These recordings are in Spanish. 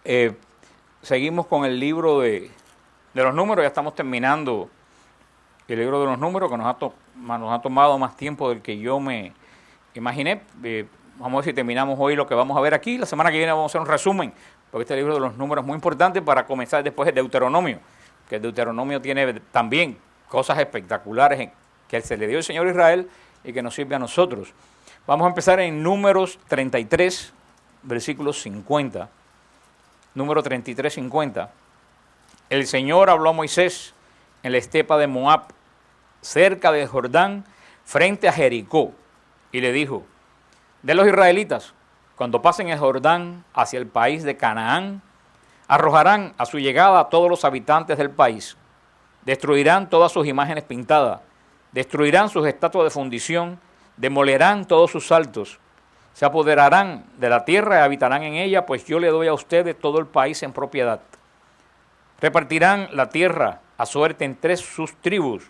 Eh, Seguimos con el libro de los números, ya estamos terminando el libro de los números, que nos ha tomado más tiempo del que yo me imaginé. Vamos a ver si terminamos hoy lo que vamos a ver aquí. La semana que viene vamos a hacer un resumen, porque este libro de los números es muy importante para comenzar después el Deuteronomio, que el Deuteronomio tiene también cosas espectaculares que se le dio el Señor a Israel y que nos sirve a nosotros. Vamos a empezar en Números 33, versículos 50. Número 33, 50. El Señor habló a Moisés en la estepa de Moab, cerca del Jordán, frente a Jericó, y le dijo: de los israelitas, cuando pasen el Jordán hacia el país de Canaán, arrojarán a su llegada a todos los habitantes del país, destruirán todas sus imágenes pintadas, destruirán sus estatuas de fundición, demolerán todos sus altos, se apoderarán de la tierra y habitarán en ella, pues yo le doy a ustedes todo el país en propiedad. Repartirán la tierra a suerte entre sus tribus.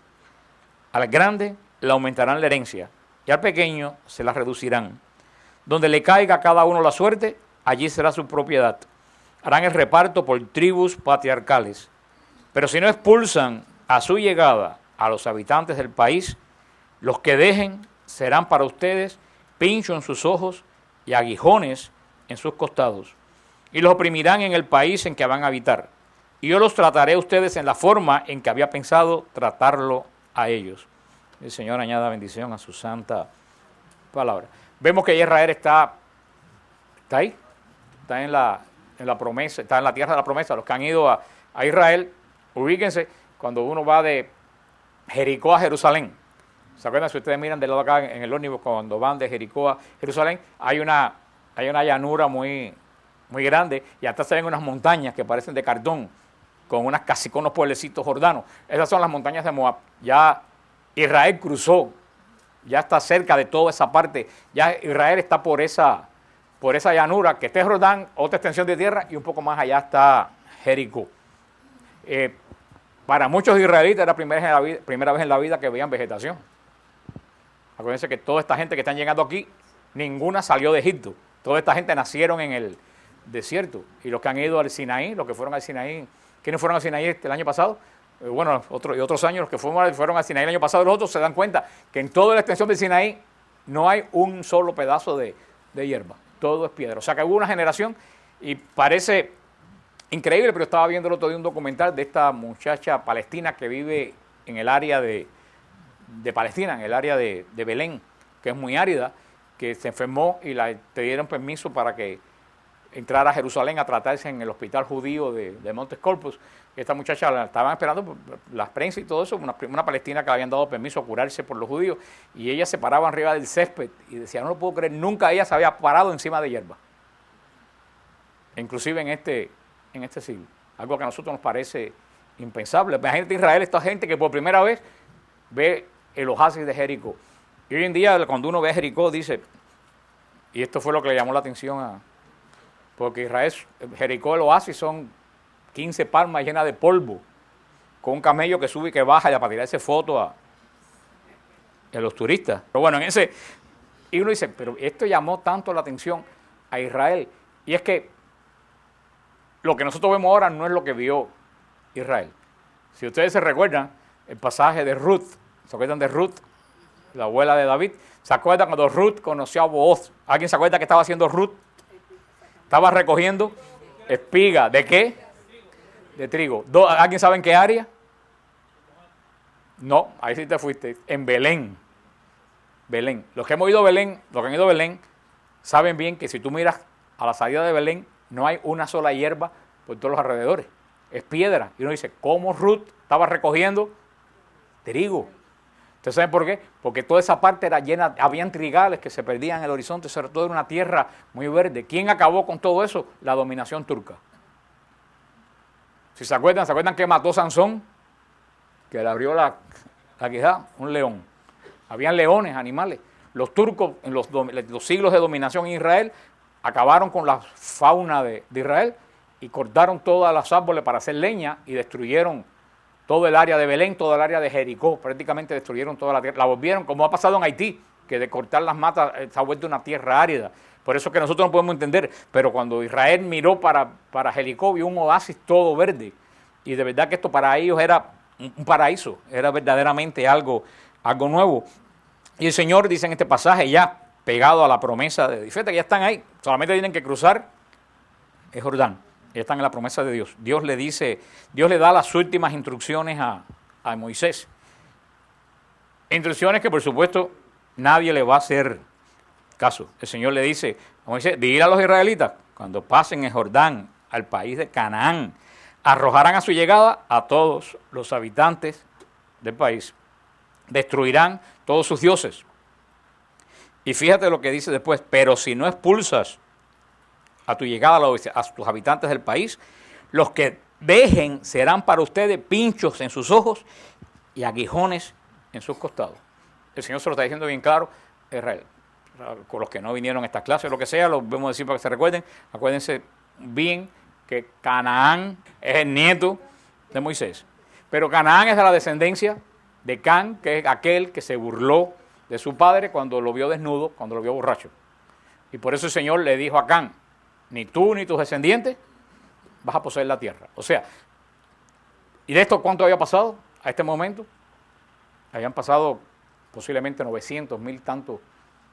Al grande le aumentarán la herencia y al pequeño se la reducirán. Donde le caiga a cada uno la suerte, allí será su propiedad. Harán el reparto por tribus patriarcales. Pero si no expulsan a su llegada a los habitantes del país, los que dejen serán para ustedes pincho en sus ojos y aguijones en sus costados. Y los oprimirán en el país en que van a habitar. Y yo los trataré a ustedes en la forma en que había pensado tratarlo a ellos. El Señor añada bendición a su santa palabra. Vemos que Israel está ahí, está en la promesa, está en la tierra de la promesa. Los que han ido a Israel, ubíquense, cuando uno va de Jericó a Jerusalén, ¿se acuerdan? Si ustedes miran del lado acá en el ómnibus, cuando van de Jericó a Jerusalén, hay una llanura muy, muy grande y hasta se ven unas montañas que parecen de cartón, casi con unos pueblecitos jordanos. Esas son las montañas de Moab. Ya Israel cruzó, ya está cerca de toda esa parte. Ya Israel está por esa llanura, que está Jordán, otra extensión de tierra, y un poco más allá está Jericó. Para muchos israelitas era primera vez en la vida que veían vegetación. Acuérdense que toda esta gente que están llegando aquí, ninguna salió de Egipto. Toda esta gente nacieron en el desierto. Y los que han ido al Sinaí, los que fueron al Sinaí, ¿quiénes fueron al Sinaí el año pasado? Bueno, otros años, los que fueron al Sinaí el año pasado, los otros se dan cuenta que en toda la extensión del Sinaí no hay un solo pedazo de hierba. Todo es piedra. O sea que hubo una generación, y parece increíble, pero estaba viendo el otro día un documental de esta muchacha palestina que vive en el área de Palestina, en el área de Belén, que es muy árida, que se enfermó y le dieron permiso para que entrara a Jerusalén a tratarse en el hospital judío de Montes Corpus. Esta muchacha la estaban esperando por la prensa y todo eso, una palestina que le habían dado permiso a curarse por los judíos, y ella se paraba arriba del césped y decía: no lo puedo creer, nunca ella se había parado encima de hierba, inclusive en este siglo, algo que a nosotros nos parece impensable. Imagínate Israel, esta gente que por primera vez ve el oasis de Jericó. Y hoy en día, cuando uno ve Jericó, dice, y esto fue lo que le llamó la atención porque Israel, Jericó, el oasis son 15 palmas llenas de polvo, con un camello que sube y que baja ya para tirarse fotos a los turistas. Pero bueno, y uno dice, pero esto llamó tanto la atención a Israel, y es que lo que nosotros vemos ahora no es lo que vio Israel. Si ustedes se recuerdan el pasaje de Ruth, ¿se acuerdan de Ruth, la abuela de David? ¿Se acuerdan cuando Ruth conoció a Booz? ¿Alguien se acuerda qué estaba haciendo Ruth? Estaba recogiendo espiga. ¿De qué? De trigo. ¿Alguien sabe en qué área? No, ahí sí te fuiste. En Belén. Belén. Los que han ido a Belén, saben bien que si tú miras a la salida de Belén, no hay una sola hierba por todos los alrededores. Es piedra. Y uno dice, ¿cómo Ruth estaba recogiendo trigo? ¿Ustedes saben por qué? Porque toda esa parte era llena, habían trigales que se perdían en el horizonte, sobre todo era una tierra muy verde. ¿Quién acabó con todo eso? La dominación turca. Si ¿se acuerdan que mató Sansón? Que le abrió la quijada, un león. Habían leones, animales. Los turcos, en los siglos de dominación en Israel, acabaron con la fauna de Israel y cortaron todos los árboles para hacer leña y destruyeron todo el área de Belén, toda el área de Jericó, prácticamente destruyeron toda la tierra, la volvieron, como ha pasado en Haití, que de cortar las matas se ha vuelto una tierra árida. Por eso que nosotros no podemos entender. Pero cuando Israel miró para Jericó, vio un oasis todo verde. Y de verdad que esto para ellos era un paraíso, era verdaderamente algo nuevo. Y el Señor dice en este pasaje, ya pegado a la promesa de Dios, fíjate que ya están ahí, solamente tienen que cruzar el Jordán, ya están en la promesa de Dios. Dios le da las últimas instrucciones a Moisés. Instrucciones que por supuesto nadie le va a hacer caso. El Señor le dice a Moisés, dile a los israelitas, cuando pasen el Jordán al país de Canaán, arrojarán a su llegada a todos los habitantes del país. Destruirán todos sus dioses. Y fíjate lo que dice después, pero si no expulsas a tu llegada a tus habitantes del país, los que dejen serán para ustedes pinchos en sus ojos y aguijones en sus costados. El Señor se lo está diciendo bien claro a Israel. Con los que no vinieron a estas clases, lo que sea, lo vamos a decir para que se recuerden. Acuérdense bien que Canaán es el nieto de Moisés. Pero Canaán es de la descendencia de Can, que es aquel que se burló de su padre cuando lo vio desnudo, cuando lo vio borracho. Y por eso el Señor le dijo a Can, ni tú ni tus descendientes vas a poseer la tierra. O sea, ¿y de esto cuánto había pasado a este momento? Habían pasado posiblemente 900, 1000 tantos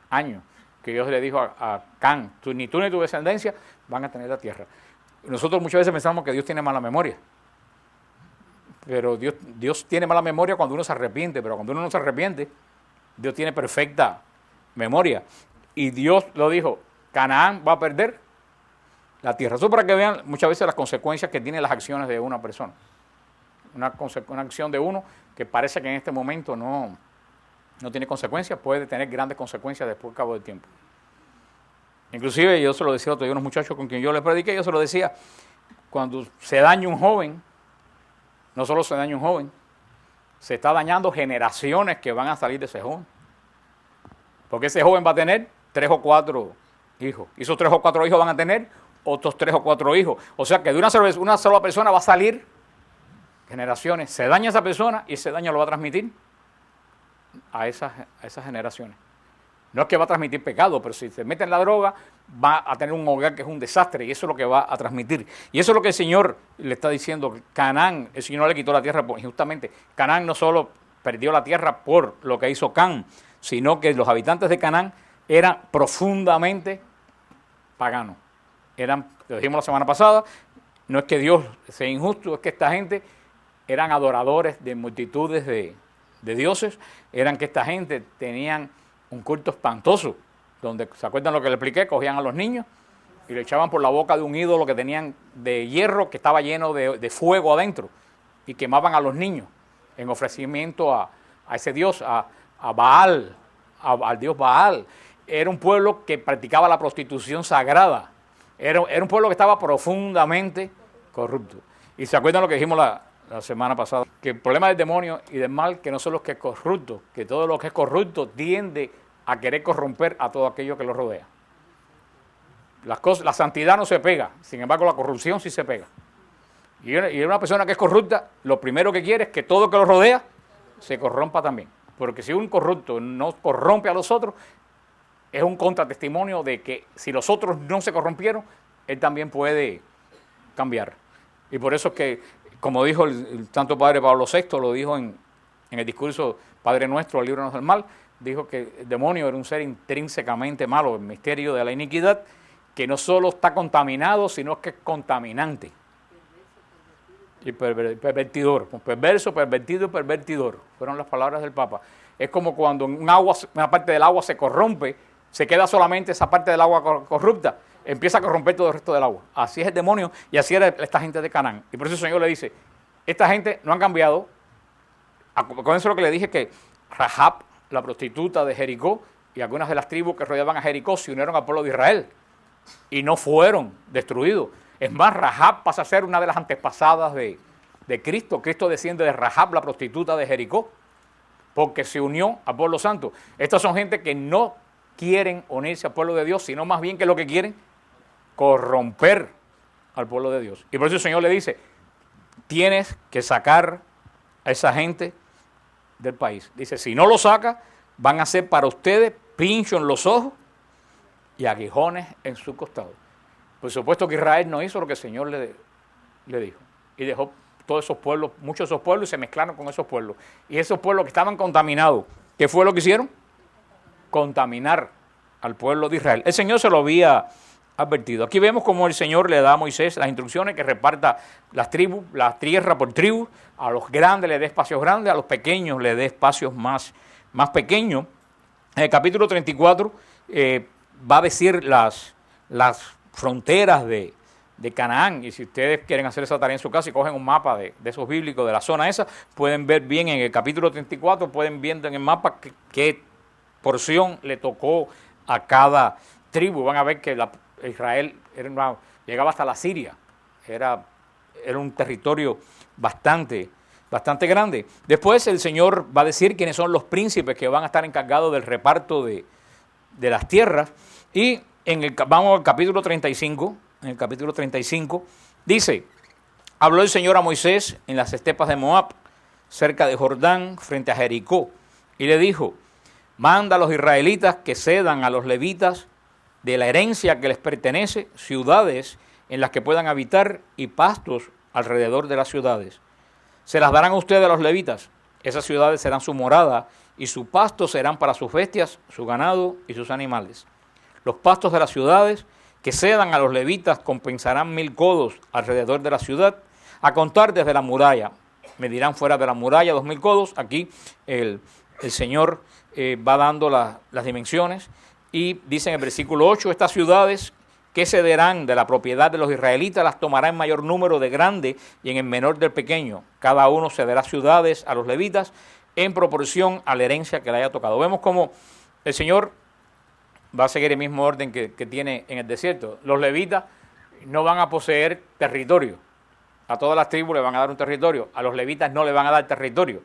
años que Dios le dijo a Can, ni tú ni tu descendencia van a tener la tierra. Nosotros muchas veces pensamos que Dios tiene mala memoria, pero Dios tiene mala memoria cuando uno se arrepiente, pero cuando uno no se arrepiente, Dios tiene perfecta memoria. Y Dios lo dijo, Canaán va a perder la tierra. Eso para que vean muchas veces las consecuencias que tienen las acciones de una persona. Una acción de uno que parece que en este momento no tiene consecuencias, puede tener grandes consecuencias después al cabo del tiempo. Inclusive yo se lo decía a otros unos muchachos con quien yo les prediqué, yo se lo decía, cuando se daña un joven, no solo se daña un joven, se está dañando generaciones que van a salir de ese joven. Porque ese joven va a tener 3 o 4 hijos. Y esos 3 o 4 hijos van a tener otros 3 o 4 hijos. O sea que de una sola persona va a salir generaciones. Se daña esa persona y ese daño lo va a transmitir a esas generaciones. No es que va a transmitir pecado, pero si se mete en la droga, va a tener un hogar que es un desastre y eso es lo que va a transmitir. Y eso es lo que el Señor le está diciendo. Canaán, el Señor no le quitó la tierra injustamente. Canaán no solo perdió la tierra por lo que hizo Can, sino que los habitantes de Canaán eran profundamente paganos. Lo dijimos la semana pasada, no es que Dios sea injusto, es que esta gente eran adoradores de multitudes de dioses, eran que esta gente tenían un culto espantoso, donde, ¿se acuerdan lo que le expliqué? Cogían a los niños y le echaban por la boca de un ídolo que tenían de hierro que estaba lleno de fuego adentro y quemaban a los niños en ofrecimiento a ese dios, a Baal, al dios Baal. Era un pueblo que practicaba la prostitución sagrada, era un pueblo que estaba profundamente corrupto. Y ¿se acuerdan lo que dijimos la semana pasada? Que el problema del demonio y del mal, que no solo es que es corrupto, que todo lo que es corrupto tiende a querer corromper a todo aquello que lo rodea. La santidad no se pega, sin embargo la corrupción sí se pega. Y una persona que es corrupta, lo primero que quiere es que todo lo que lo rodea se corrompa también. Porque si un corrupto no corrompe a los otros, es un contratestimonio de que si los otros no se corrompieron, él también puede cambiar. Y por eso es que, como dijo el Santo Padre Pablo VI, lo dijo en el discurso Padre Nuestro, líbranos del mal, dijo que el demonio era un ser intrínsecamente malo, el misterio de la iniquidad, que no solo está contaminado, sino que es contaminante. Y pervertidor, perverso, pervertido y pervertidor, fueron las palabras del Papa. Es como cuando una parte del agua se corrompe, se queda solamente esa parte del agua corrupta, empieza a corromper todo el resto del agua. Así es el demonio y así era esta gente de Canaán. Y por eso el Señor le dice, esta gente no han cambiado. Con eso lo que le dije, que Rahab, la prostituta de Jericó, y algunas de las tribus que rodeaban a Jericó se unieron al pueblo de Israel y no fueron destruidos. Es más, Rahab pasa a ser una de las antepasadas de Cristo. Cristo desciende de Rahab, la prostituta de Jericó, porque se unió al pueblo santo. Estas son gente que no quieren unirse al pueblo de Dios, sino más bien que lo que quieren, corromper al pueblo de Dios. Y por eso el Señor le dice, tienes que sacar a esa gente del país. Dice, si no lo saca, van a ser para ustedes pincho en los ojos y aguijones en su costado. Por supuesto que Israel no hizo lo que el Señor le dijo. Y dejó todos esos pueblos, muchos de esos pueblos, y se mezclaron con esos pueblos. Y esos pueblos que estaban contaminados, ¿qué fue lo que hicieron? Contaminar al pueblo de Israel. El Señor se lo había advertido. Aquí vemos cómo el Señor le da a Moisés las instrucciones que reparta las tribus, la tierra por tribus. A los grandes le dé espacios grandes, a los pequeños le dé espacios más pequeños. En el capítulo 34 va a decir las fronteras de Canaán, y si ustedes quieren hacer esa tarea en su casa y cogen un mapa de esos bíblicos de la zona esa, pueden ver bien en el capítulo 34, pueden ver en el mapa qué porción le tocó a cada tribu. Van a ver que Israel llegaba hasta la Siria, era un territorio bastante grande. Después el Señor va a decir quiénes son los príncipes que van a estar encargados del reparto de las tierras, y vamos al capítulo 35. En el capítulo 35 dice: habló el Señor a Moisés en las estepas de Moab, cerca de Jordán, frente a Jericó, y le dijo: manda a los israelitas que cedan a los levitas de la herencia que les pertenece, ciudades en las que puedan habitar y pastos alrededor de las ciudades. Se las darán a ustedes a los levitas. Esas ciudades serán su morada y su pasto serán para sus bestias, su ganado y sus animales. Los pastos de las ciudades que cedan a los levitas compensarán 1000 codos alrededor de la ciudad, a contar desde la muralla. Medirán fuera de la muralla 2000 codos. Aquí el Señor va dando las dimensiones, y dice en el versículo 8, estas ciudades que cederán de la propiedad de los israelitas las tomará en mayor número de grande y en el menor del pequeño. Cada uno cederá ciudades a los levitas en proporción a la herencia que le haya tocado. Vemos cómo el Señor va a seguir el mismo orden que tiene en el desierto. Los levitas no van a poseer territorio. A todas las tribus le van a dar un territorio. A los levitas no le van a dar territorio.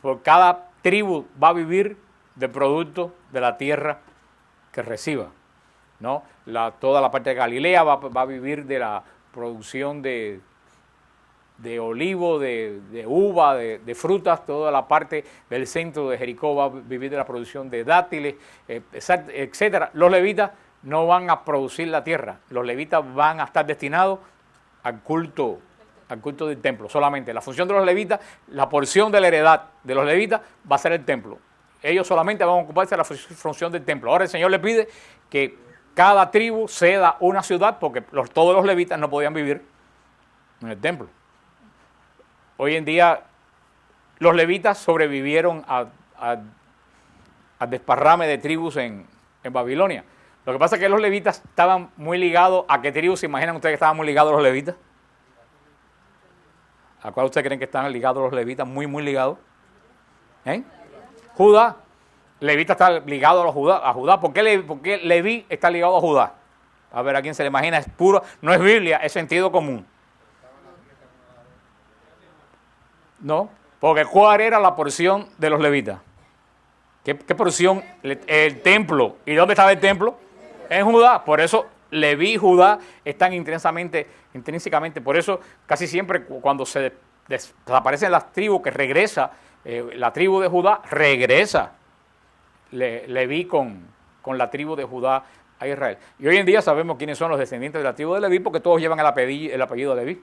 Por cada tribu va a vivir del producto de la tierra que reciba, ¿no? Toda la parte de Galilea va a vivir de la producción de olivo, de uva, de frutas. Toda la parte del centro de Jericó va a vivir de la producción de dátiles, etcétera. Los levitas no van a producir la tierra. Los levitas van a estar destinados al culto del templo solamente. La función de los levitas, la porción de la heredad de los levitas va a ser el templo. Ellos solamente van a ocuparse de la función del templo. Ahora el Señor le pide que cada tribu ceda una ciudad, porque todos los levitas no podían vivir en el templo. Hoy en día los levitas sobrevivieron al desparrame de tribus en Babilonia. Lo que pasa es que los levitas estaban muy ligados. ¿A qué tribus se imaginan ustedes que estaban muy ligados los levitas? ¿A cuál ustedes creen que están ligados los levitas? Muy ligados. Judá. Levita está ligado a Judá. ¿Por qué Leví está ligado a Judá? A ver, a quién se le imagina. Es puro, no es Biblia, es sentido común. No, porque ¿cuál era la porción de los levitas? ¿Qué porción? El templo. ¿Y dónde estaba el templo? En Judá. Por eso Leví y Judá están intrínsecamente. Por eso casi siempre cuando se desaparecen las tribus, que regresa, la tribu de Judá regresa Leví con la tribu de Judá a Israel. Y hoy en día sabemos quiénes son los descendientes de la tribu de Leví, porque todos llevan el apellido de Leví.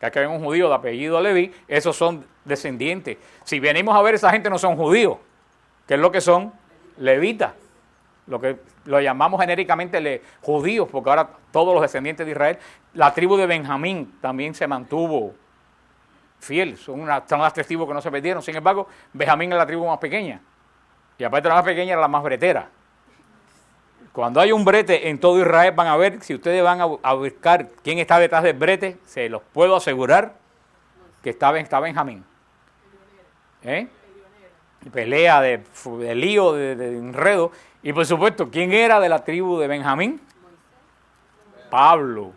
Cada vez que ven un judío de apellido Leví, esos son descendientes. Si venimos a ver, esa gente no son judíos. ¿Qué es lo que son? Levitas. Lo que lo llamamos genéricamente judíos, porque ahora todos los descendientes de Israel. La tribu de Benjamín también se mantuvo fiel. Son las 3 tribus que no se perdieron. Sin embargo, Benjamín es la tribu más pequeña. Y aparte de la más pequeña, era la más bretera. Cuando hay un brete en todo Israel, van a ver, si ustedes van a buscar quién está detrás del brete, se los puedo asegurar que está Benjamín. Pelea, de lío, de enredo. Y por supuesto, ¿quién era de la tribu de Benjamín? Pablo.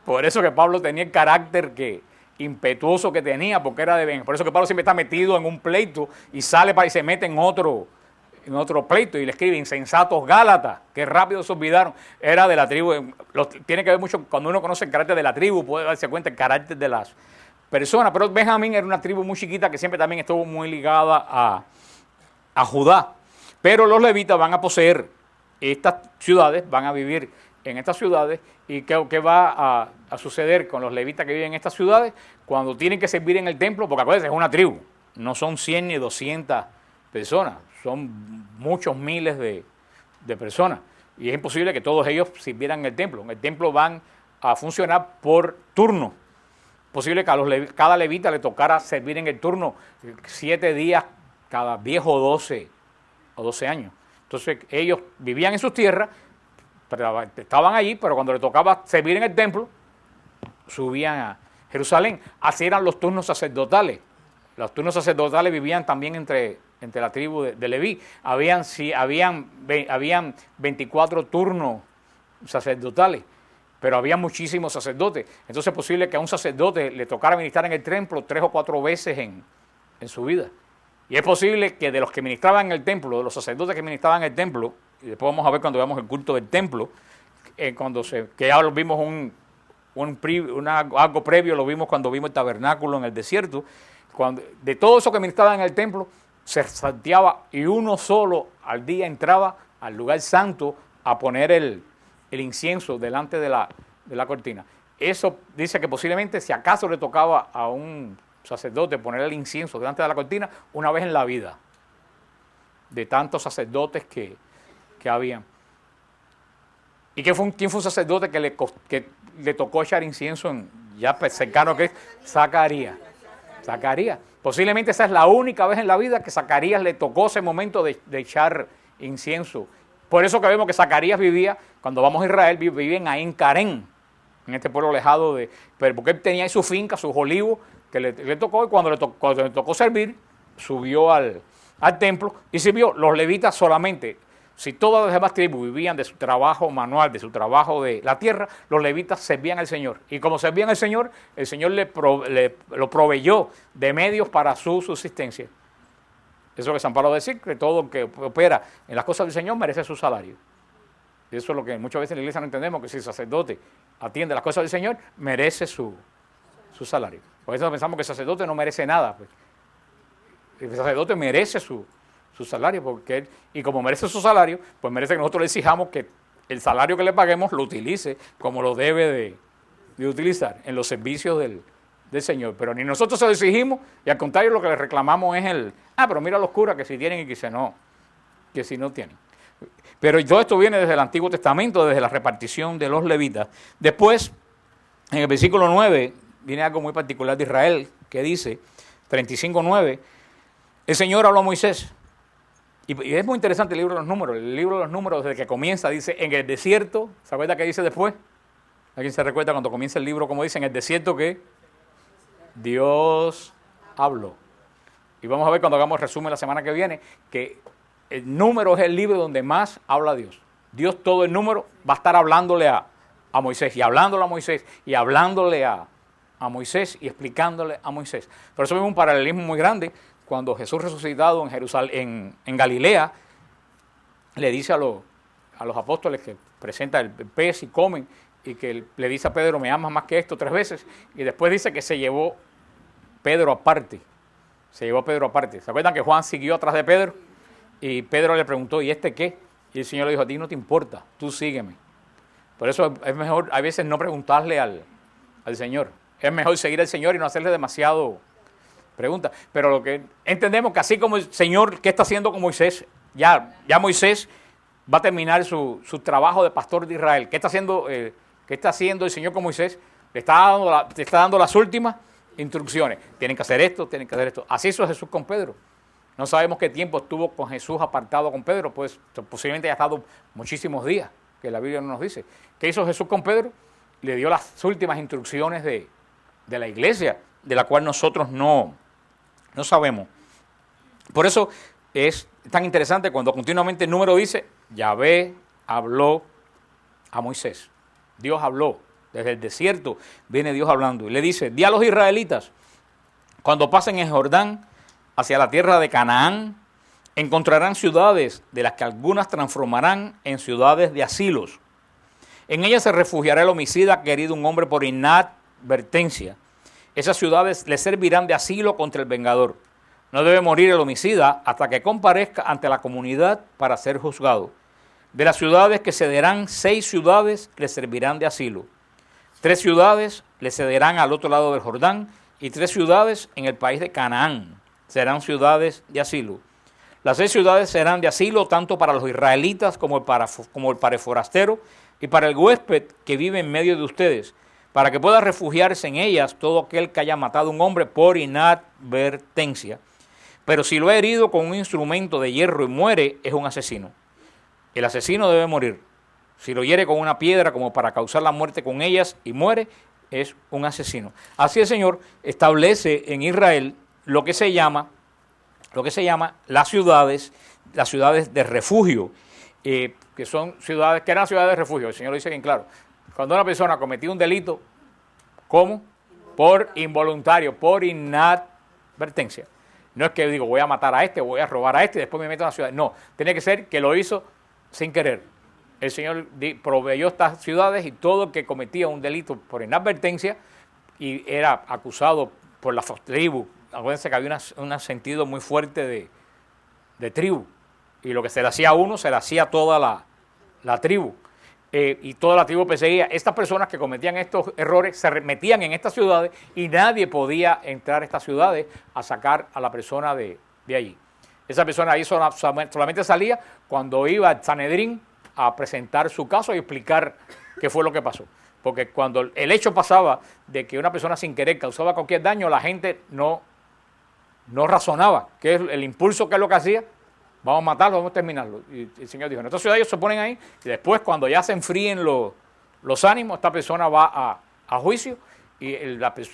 Por eso que Pablo tenía el carácter impetuoso que tenía, porque era de Benjamín. Por eso que Pablo siempre está metido en un pleito y sale y se mete en otro pleito y le escribe insensatos Gálatas, que rápido se olvidaron. Era de la tribu. Tiene que ver mucho, cuando uno conoce el carácter de la tribu, puede darse cuenta del carácter de las personas. Pero Benjamín era una tribu muy chiquita que siempre también estuvo muy ligada a Judá. Pero los levitas van a poseer estas ciudades, van a vivir en estas ciudades. ¿Y qué va a suceder con los levitas que viven en estas ciudades? Cuando tienen que servir en el templo, porque acuérdense, es una tribu, no son 100 ni 200 personas, son muchos miles de personas. Y es imposible que todos ellos sirvieran en el templo. En el templo van a funcionar por turno. Posible que cada levita le tocara servir en el turno 7 días cada 10 o 12 años. Entonces ellos vivían en sus tierras, estaban allí, pero cuando le tocaba servir en el templo, subían a Jerusalén. Así eran los turnos sacerdotales. Los turnos sacerdotales vivían también entre la tribu de Leví. Habían 24 turnos sacerdotales, pero había muchísimos sacerdotes. Entonces es posible que a un sacerdote le tocara ministrar en el templo 3 o 4 veces en su vida. Y es posible que de los que ministraban en el templo, de los sacerdotes que ministraban en el templo, y después vamos a ver cuando veamos el culto del templo, que ya lo vimos algo previo, lo vimos cuando vimos el tabernáculo en el desierto, de todo eso que ministraban en el templo, se salteaba y uno solo al día entraba al lugar santo a poner el incienso delante de la cortina. Eso dice que posiblemente si acaso le tocaba a un sacerdote poner el incienso delante de la cortina una vez en la vida, de tantos sacerdotes que habían. ¿Y quién fue un sacerdote que le tocó echar incienso cercano, que es Zacarías? Zacarías. Posiblemente esa es la única vez en la vida que Zacarías le tocó ese momento de echar incienso. Por eso que vemos que Zacarías vivía, cuando vamos a Israel, vivía en Ain Carén, en este pueblo alejado pero porque él tenía ahí su finca, sus olivos, que le tocó, y cuando le tocó servir, subió al templo y sirvió. Los levitas solamente. Si todas las demás tribus vivían de su trabajo manual, de su trabajo de la tierra, los levitas servían al Señor. Y como servían al Señor, el Señor lo proveyó de medios para su subsistencia. Eso es lo que San Pablo dice, que todo el que opera en las cosas del Señor merece su salario. Y eso es lo que muchas veces en la iglesia no entendemos, que si el sacerdote atiende las cosas del Señor, merece su salario. Por eso pensamos que el sacerdote no merece nada. Pues. El sacerdote merece su salario, y como merece su salario, pues merece que nosotros le exijamos que el salario que le paguemos lo utilice como lo debe de utilizar en los servicios del Señor. Pero ni nosotros se lo exigimos, y al contrario lo que le reclamamos es pero mira los curas que si tienen y que si no tienen. Pero todo esto viene desde el Antiguo Testamento, desde la repartición de los levitas. Después, en el versículo 9, viene algo muy particular de Israel, que dice, 35:9, el Señor habló a Moisés. Y es muy interesante el libro de los números. El libro de los números, desde que comienza, dice, en el desierto, ¿se acuerda qué dice después? ¿Alguien se recuerda cuando comienza el libro, como dice, en el desierto que Dios habló? Y vamos a ver cuando hagamos el resumen la semana que viene, que el número es el libro donde más habla Dios. Dios, todo el número, va a estar hablándole a Moisés, y hablándole a Moisés, y hablándole a Moisés, y explicándole a Moisés. Por eso vemos un paralelismo muy grande. Cuando Jesús resucitado en Jerusalén, en Galilea, le dice a los apóstoles que presenta el pez y comen, y que le dice a Pedro, me amas más que esto 3 veces, y después dice que se llevó Pedro aparte. ¿Se acuerdan que Juan siguió atrás de Pedro? Y Pedro le preguntó, ¿y este qué? Y el Señor le dijo, a ti no te importa, tú sígueme. Por eso es mejor a veces no preguntarle al Señor. Es mejor seguir al Señor y no hacerle demasiado pregunta. Pero lo que entendemos que así como el Señor, ¿qué está haciendo con Moisés? Ya Moisés va a terminar su trabajo de pastor de Israel. ¿Qué está haciendo el Señor con Moisés? Le está dando las últimas instrucciones. Tienen que hacer esto, tienen que hacer esto. Así hizo Jesús con Pedro. No sabemos qué tiempo estuvo con Jesús apartado con Pedro, pues posiblemente haya estado muchísimos días, que la Biblia no nos dice. ¿Qué hizo Jesús con Pedro? Le dio las últimas instrucciones de la iglesia, de la cual nosotros no sabemos. Por eso es tan interesante cuando continuamente el número dice, Yahvé habló a Moisés. Dios habló. Desde el desierto viene Dios hablando. Y le dice, di a los israelitas, cuando pasen el Jordán hacia la tierra de Canaán, encontrarán ciudades de las que algunas transformarán en ciudades de asilos. En ellas se refugiará el homicida que ha herido un hombre por inadvertencia. Esas ciudades le servirán de asilo contra el vengador. No debe morir el homicida hasta que comparezca ante la comunidad para ser juzgado. De las ciudades que cederán, 6 ciudades le servirán de asilo. 3 ciudades le cederán al otro lado del Jordán y 3 ciudades en el país de Canaán serán ciudades de asilo. Las 6 ciudades serán de asilo tanto para los israelitas como para el forastero y para el huésped que vive en medio de ustedes, para que pueda refugiarse en ellas todo aquel que haya matado a un hombre por inadvertencia. Pero si lo ha herido con un instrumento de hierro y muere, es un asesino. El asesino debe morir. Si lo hiere con una piedra como para causar la muerte con ellas y muere, es un asesino. Así el Señor establece en Israel lo que se llama las ciudades de refugio, que son ciudades, que eran ciudades de refugio. El Señor lo dice bien claro. Cuando una persona cometía un delito, ¿cómo? Por involuntario, por inadvertencia. No es que digo, voy a matar a este, voy a robar a este y después me meto en la ciudad. No, tiene que ser que lo hizo sin querer. El Señor proveyó estas ciudades y todo el que cometía un delito por inadvertencia y era acusado por la tribu. Acuérdense que había un sentido muy fuerte de tribu. Y lo que se le hacía a uno, se le hacía a toda la tribu. Y toda la tribu perseguía. Estas personas que cometían estos errores se metían en estas ciudades y nadie podía entrar a estas ciudades a sacar a la persona de allí. Esa persona ahí solamente salía cuando iba al Sanedrín a presentar su caso y explicar qué fue lo que pasó. Porque cuando el hecho pasaba de que una persona sin querer causaba cualquier daño, la gente no razonaba. ¿Qué es el impulso? ¿Qué es lo que hacía? Vamos a matarlo, vamos a terminarlo. Y el Señor dijo, en esta ciudad ellos se ponen ahí y después cuando ya se enfríen los ánimos, esta persona va a juicio y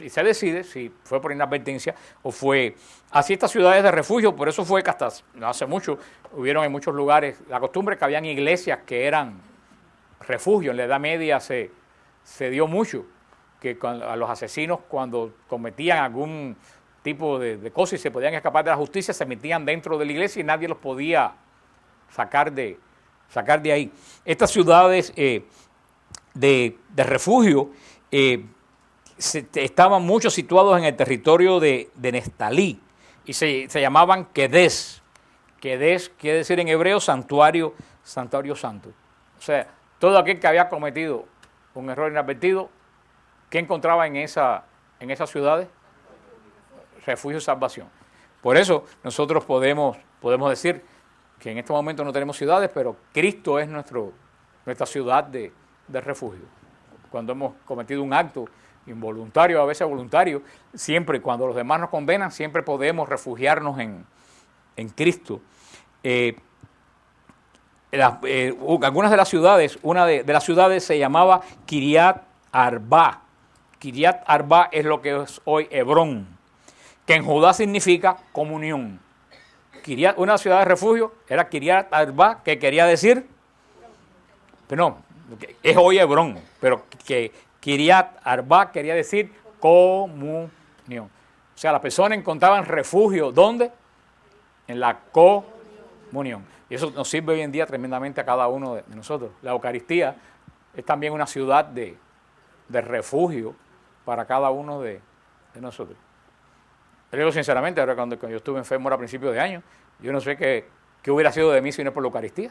se decide si fue por inadvertencia o fue así. Estas ciudades de refugio, por eso fue que hasta no hace mucho hubieron en muchos lugares la costumbre que habían iglesias que eran refugio. En la Edad Media se dio mucho que a los asesinos cuando cometían algún tipo de cosas y se podían escapar de la justicia, se metían dentro de la iglesia y nadie los podía sacar de ahí. Estas ciudades de refugio estaban muchos situados en el territorio de Neftalí y se llamaban Kedes. Kedes quiere decir en hebreo santuario santo. O sea, todo aquel que había cometido un error inadvertido, ¿qué encontraba en esas ciudades? Refugio y salvación. Por eso nosotros podemos decir que en este momento no tenemos ciudades, pero Cristo es nuestra ciudad de refugio. Cuando hemos cometido un acto involuntario, a veces voluntario, siempre cuando los demás nos condenan, siempre podemos refugiarnos en Cristo. Algunas de las ciudades, una de las ciudades se llamaba Kiriat Arba. Kiriat Arba es lo que es hoy Hebrón, que en Judá significa comunión. Una ciudad de refugio era Kiriat Arba, que quería decir, pero no, es hoy Hebrón, pero que Kiriat Arba quería decir comunión. O sea, las personas encontraban refugio, ¿dónde? En la comunión. Y eso nos sirve hoy en día tremendamente a cada uno de nosotros. La Eucaristía es también una ciudad de refugio para cada uno de nosotros. Te digo sinceramente, ahora cuando yo estuve enfermo a principios de año, yo no sé qué hubiera sido de mí si no es por la Eucaristía.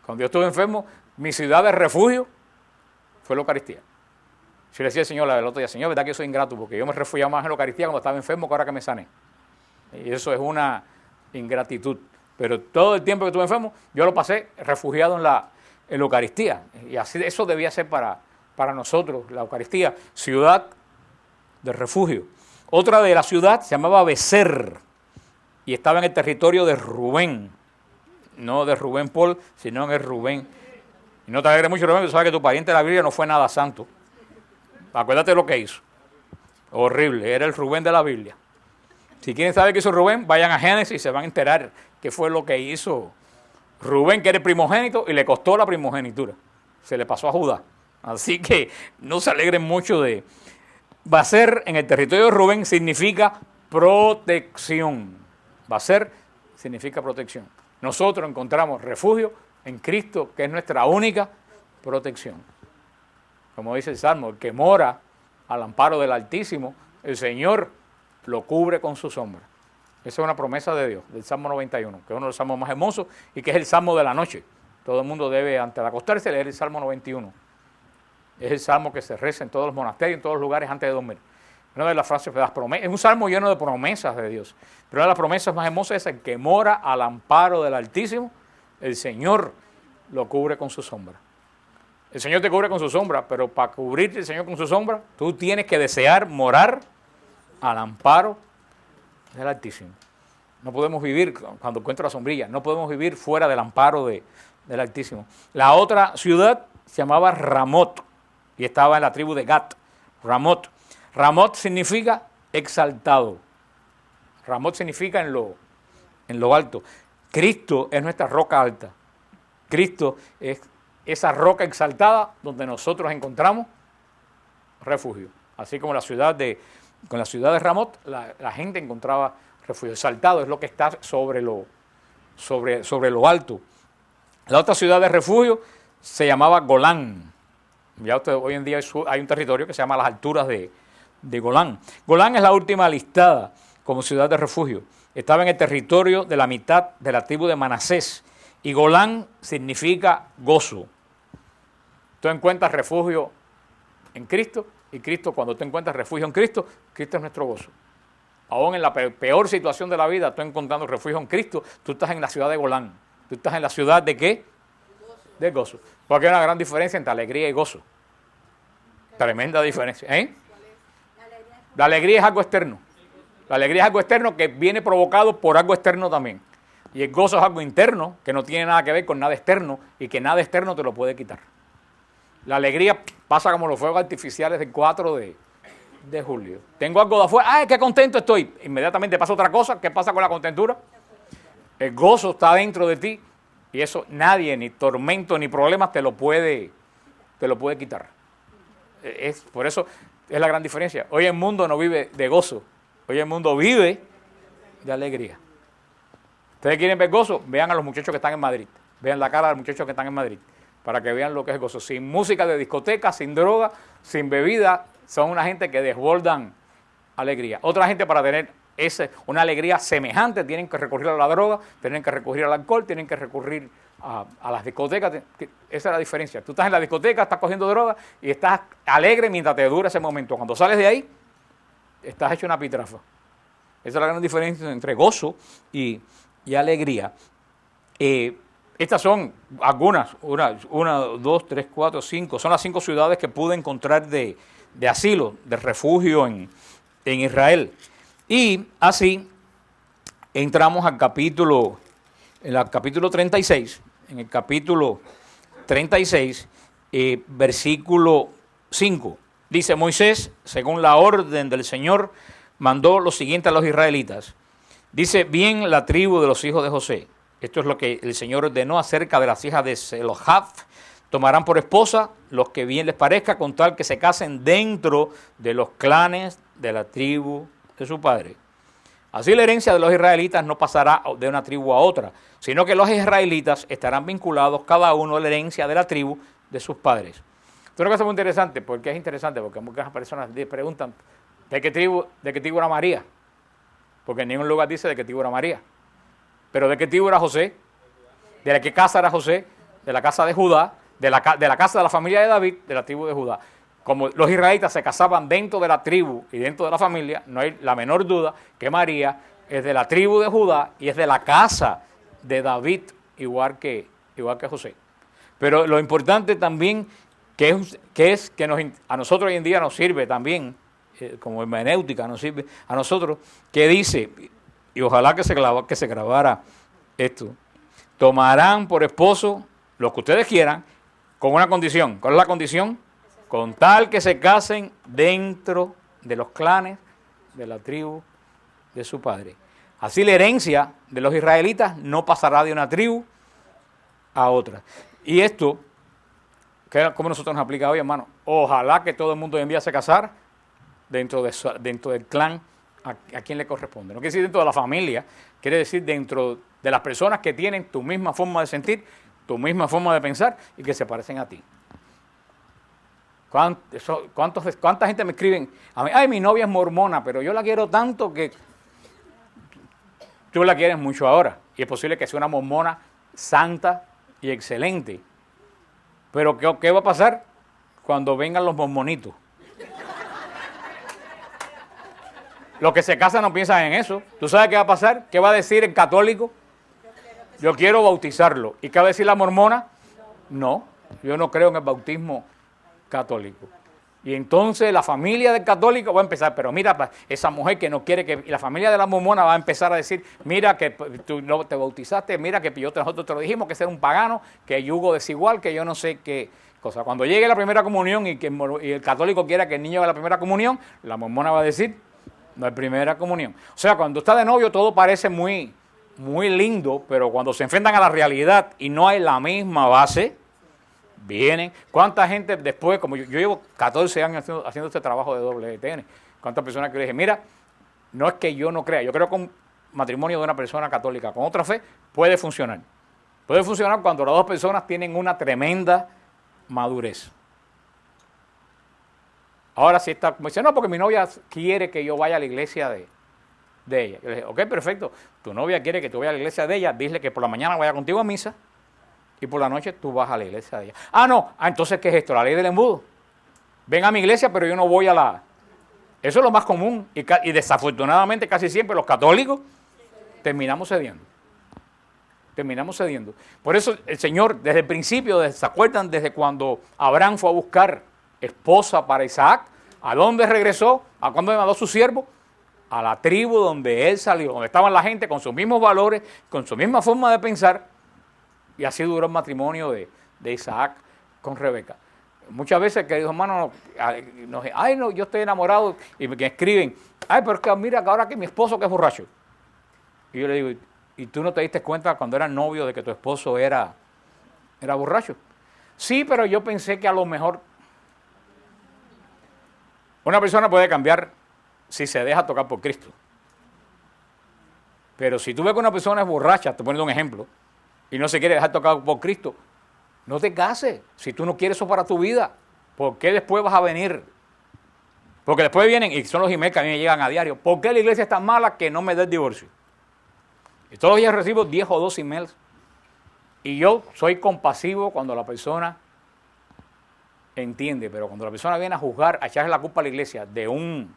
Cuando yo estuve enfermo, mi ciudad de refugio fue la Eucaristía. Yo le decía al Señor el otro día, Señor, ¿verdad que yo soy ingrato? Porque yo me refugiaba más en la Eucaristía cuando estaba enfermo que ahora que me sané. Y eso es una ingratitud. Pero todo el tiempo que estuve enfermo, yo lo pasé refugiado en la Eucaristía. Y así eso debía ser para nosotros, la Eucaristía, ciudad de refugio. Otra de la ciudad se llamaba Becer y estaba en el territorio de Rubén, no de Rubén Paul, sino en el Rubén. Y no te alegres mucho, Rubén, tú sabes que tu pariente de la Biblia no fue nada santo. Acuérdate lo que hizo. Horrible, era el Rubén de la Biblia. Si quieren saber qué hizo Rubén, vayan a Génesis y se van a enterar qué fue lo que hizo Rubén, que era el primogénito, y le costó la primogenitura. Se le pasó a Judá. Así que no se alegren mucho de... Becer en el territorio de Rubén significa protección. Becer significa protección. Nosotros encontramos refugio en Cristo, que es nuestra única protección. Como dice el Salmo, el que mora al amparo del Altísimo, el Señor lo cubre con su sombra. Esa es una promesa de Dios, del Salmo 91, que es uno de los salmos más hermosos y que es el salmo de la noche. Todo el mundo debe, antes de acostarse, leer el Salmo 91. Es el salmo que se reza en todos los monasterios, en todos los lugares antes de dormir. Una de las frases de las promesas, es un salmo lleno de promesas de Dios. Pero una de las promesas más hermosas es el que mora al amparo del Altísimo, el Señor lo cubre con su sombra. El Señor te cubre con su sombra, pero para cubrirte el Señor con su sombra, tú tienes que desear morar al amparo del Altísimo. No podemos vivir, cuando encuentro la sombrilla, no podemos vivir fuera del amparo del Altísimo. La otra ciudad se llamaba Ramot y estaba en la tribu de Gat. Ramot. Ramot significa exaltado. Ramot significa en lo alto. Cristo es nuestra roca alta. Cristo es esa roca exaltada donde nosotros encontramos refugio. Así como con la ciudad de Ramot, la gente encontraba refugio. Exaltado es lo que está sobre lo alto. La otra ciudad de refugio se llamaba Golán. Ya hoy en día hay un territorio que se llama las alturas de Golán. Golán es la última listada como ciudad de refugio. Estaba en el territorio de la mitad de la tribu de Manasés. Y Golán significa gozo. Tú encuentras refugio en Cristo, y Cristo, cuando tú encuentras refugio en Cristo, Cristo es nuestro gozo. Aún en la peor situación de la vida, tú encontrando refugio en Cristo, tú estás en la ciudad de Golán. Tú estás en la ciudad de ¿qué? De gozo. Porque hay una gran diferencia entre alegría y gozo. Tremenda diferencia. La alegría es algo externo. La alegría es algo externo que viene provocado por algo externo también. Y el gozo es algo interno que no tiene nada que ver con nada externo y que nada externo te lo puede quitar. La alegría pasa como los fuegos artificiales del 4 de julio. Tengo algo de afuera, ¡ay, qué contento estoy! Inmediatamente pasa otra cosa. ¿Qué pasa con la contentura? El gozo está dentro de ti y eso nadie, ni tormento, ni problemas te lo puede quitar. Por eso es la gran diferencia. Hoy el mundo no vive de gozo, hoy el mundo vive de alegría. Ustedes quieren ver gozo, vean a los muchachos que están en Madrid, vean la cara de los muchachos que están en Madrid, para que vean lo que es gozo. Sin música de discoteca, sin droga, sin bebida, son una gente que desbordan alegría. Otra gente para tener una alegría semejante tienen que recurrir a la droga, tienen que recurrir al alcohol, tienen que recurrir a las discotecas. Esa es la diferencia. Tú estás en la discoteca, estás cogiendo droga y estás alegre mientras te dura ese momento. Cuando sales de ahí, estás hecho una pitrafa. Esa es la gran diferencia entre gozo y alegría. Estas son algunas, una, dos, tres, cuatro, cinco, son las 5 ciudades que pude encontrar de asilo, de refugio en Israel. Y así entramos al capítulo 36, en el capítulo 36, versículo 5. Dice: Moisés, según la orden del Señor, mandó lo siguiente a los israelitas. Dice: bien la tribu de los hijos de José. Esto es lo que el Señor ordenó acerca de las hijas de Zelohad. Tomarán por esposa los que bien les parezca, con tal que se casen dentro de los clanes de la tribu de su padre. Así la herencia de los israelitas no pasará de una tribu a otra, sino que los israelitas estarán vinculados cada uno a la herencia de la tribu de sus padres. Esto es una cosa muy interesante. ¿Por qué es interesante? Porque muchas personas preguntan, ¿de qué tribu era María? Porque en ningún lugar dice de qué tribu era María. ¿Pero de qué tribu era José? ¿De la qué casa era José? De la casa de Judá, de la casa de la familia de David, de la tribu de Judá. Como los israelitas se casaban dentro de la tribu y dentro de la familia, no hay la menor duda que María es de la tribu de Judá y es de la casa de David, igual que José. Pero lo importante también que a nosotros hoy en día nos sirve también, como hermenéutica nos sirve a nosotros, que dice, y ojalá que se grabara esto: tomarán por esposo los que ustedes quieran, con una condición. ¿Cuál es la condición? Con tal que se casen dentro de los clanes de la tribu de su padre. Así la herencia de los israelitas no pasará de una tribu a otra. Y esto, ¿cómo nosotros nos aplica hoy, hermano? Ojalá que todo el mundo hoy en día se casara dentro del clan a quien le corresponde. No quiere decir dentro de la familia, quiere decir dentro de las personas que tienen tu misma forma de sentir, tu misma forma de pensar y que se parecen a ti. ¿Cuánta gente me escriben a mí? Ay, mi novia es mormona, pero yo la quiero tanto que tú la quieres mucho ahora. Y es posible que sea una mormona santa y excelente. Pero ¿qué va a pasar cuando vengan los mormonitos? Los que se casan no piensan en eso. ¿Tú sabes qué va a pasar? ¿Qué va a decir el católico? Yo quiero bautizarlo. ¿Y qué va a decir la mormona? No, yo no creo en el bautismo católico. Y entonces la familia del católico va a empezar, pero mira, esa mujer que no quiere que... Y la familia de la mormona va a empezar a decir, mira que tú no te bautizaste, mira que nosotros te lo dijimos, que ser un pagano, que yugo desigual, que yo no sé qué cosa. Cuando llegue la primera comunión y el católico quiera que el niño haga la primera comunión, la mormona va a decir, no hay primera comunión. O sea, cuando está de novio todo parece muy lindo, pero cuando se enfrentan a la realidad y no hay la misma base, vienen. ¿Cuánta gente después, como yo llevo 14 años haciendo este trabajo de WTN, cuántas personas que le dije, mira, no es que yo no crea, yo creo que un matrimonio de una persona católica con otra fe puede funcionar. Puede funcionar cuando las dos personas tienen una tremenda madurez. Ahora si está, me dice, no, porque mi novia quiere que yo vaya a la iglesia de ella. Yo le dije, ok, perfecto, tu novia quiere que tú vayas a la iglesia de ella, dile que por la mañana vaya contigo a misa y por la noche tú vas a la iglesia de ella. Ah, no, entonces ¿qué es esto? La ley del embudo. Ven a mi iglesia, pero yo no voy a la... Eso es lo más común y desafortunadamente casi siempre los católicos terminamos cediendo. Terminamos cediendo. Por eso el Señor desde el principio, ¿se acuerdan? Desde cuando Abraham fue a buscar esposa para Isaac, ¿a dónde regresó? ¿A cuándo mandó su siervo? A la tribu donde él salió, donde estaban la gente con sus mismos valores, con su misma forma de pensar, y así duró el matrimonio de Isaac con Rebeca. Muchas veces, queridos hermanos, ay, no, yo estoy enamorado, y me escriben, ay, pero es que mira, que ahora que mi esposo que es borracho. Y yo le digo, ¿y tú no te diste cuenta cuando eras novio de que tu esposo era borracho? Sí, pero yo pensé que a lo mejor una persona puede cambiar si se deja tocar por Cristo. Pero si tú ves que una persona es borracha, te poniendo un ejemplo, y no se quiere dejar tocar por Cristo, no te cases. Si tú no quieres eso para tu vida, ¿por qué después vas a venir? Porque después vienen, y son los emails que a mí me llegan a diario, ¿por qué la iglesia es tan mala que no me dé el divorcio? Y todos los días recibo 10 o 12 emails. Y yo soy compasivo cuando la persona entiende, pero cuando la persona viene a juzgar, a echarle la culpa a la iglesia de un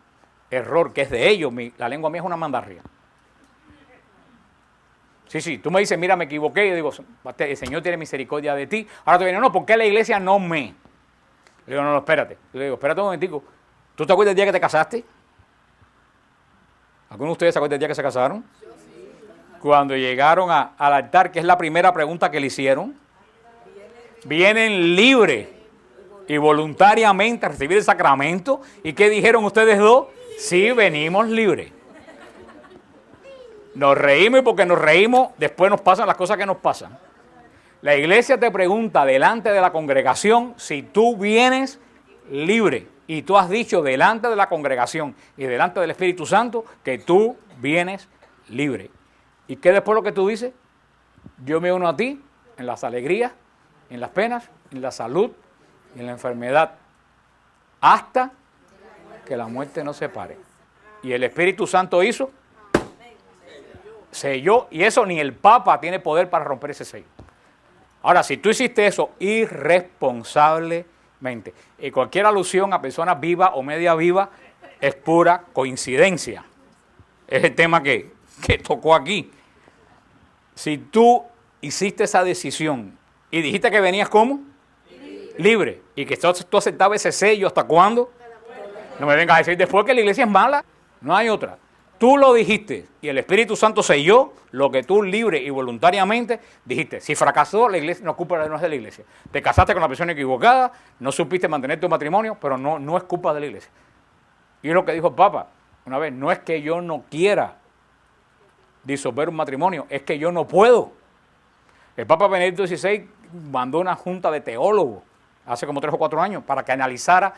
error que es de ellos, la lengua mía es una mandarria. Sí, tú me dices, mira, me equivoqué, y yo digo, el Señor tiene misericordia de ti. Ahora te viene, no, ¿por qué la iglesia no me? Le digo, no, espérate. Le digo, espérate un momentico. ¿Tú te acuerdas del día que te casaste? ¿Alguno de ustedes se acuerda del día que se casaron? Cuando llegaron al altar, que es la primera pregunta que le hicieron, vienen libres y voluntariamente a recibir el sacramento. ¿Y qué dijeron ustedes dos? Sí, venimos libres. Nos reímos y porque nos reímos, después nos pasan las cosas que nos pasan. La iglesia te pregunta delante de la congregación si tú vienes libre. Y tú has dicho delante de la congregación y delante del Espíritu Santo que tú vienes libre. ¿Y qué después lo que tú dices? Yo me uno a ti en las alegrías, en las penas, en la salud y en la enfermedad, hasta que la muerte nos separe. Y el Espíritu Santo hizo, selló, y eso ni el Papa tiene poder para romper ese sello. Ahora, si tú hiciste eso irresponsablemente, y cualquier alusión a personas vivas o media vivas es pura coincidencia. Es el tema que tocó aquí. Si tú hiciste esa decisión y dijiste que venías ¿cómo? Libre. Y que tú aceptabas ese sello, ¿hasta cuándo? No me vengas a decir después que la iglesia es mala. No hay otra. Tú lo dijiste y el Espíritu Santo selló lo que tú libre y voluntariamente dijiste. Si fracasó, la iglesia no es culpa de la iglesia. Te casaste con la persona equivocada, no supiste mantener tu matrimonio, pero no es culpa de la iglesia. Y es lo que dijo el Papa una vez, no es que yo no quiera disolver un matrimonio, es que yo no puedo. El Papa Benedicto XVI mandó una junta de teólogos hace como 3 o 4 años para que analizara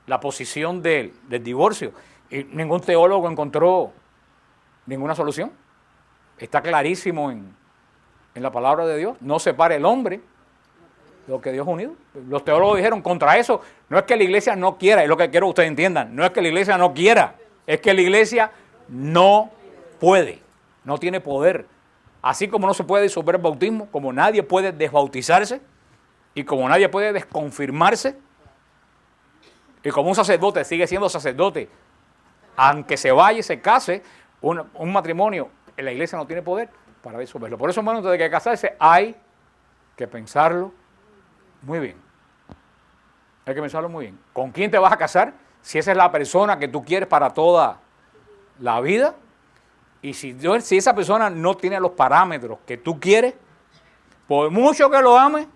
la posición del divorcio. Y ningún teólogo encontró ninguna solución. Está clarísimo en la palabra de Dios. No separe el hombre lo que Dios ha unido. Los teólogos dijeron contra eso. No es que la iglesia no quiera, es lo que quiero que ustedes entiendan. No es que la iglesia no quiera, es que la iglesia no puede. no tiene poder. Así como no se puede disolver el bautismo, como nadie puede desbautizarse y como nadie puede desconfirmarse, y como un sacerdote sigue siendo sacerdote, aunque se vaya y se case, un matrimonio en la iglesia no tiene poder para disolverlo. Por eso, hermano, antes de que casarse hay que pensarlo muy bien. Hay que pensarlo muy bien. ¿Con quién te vas a casar? Si esa es la persona que tú quieres para toda la vida. Y si esa persona no tiene los parámetros que tú quieres, por mucho que lo ames,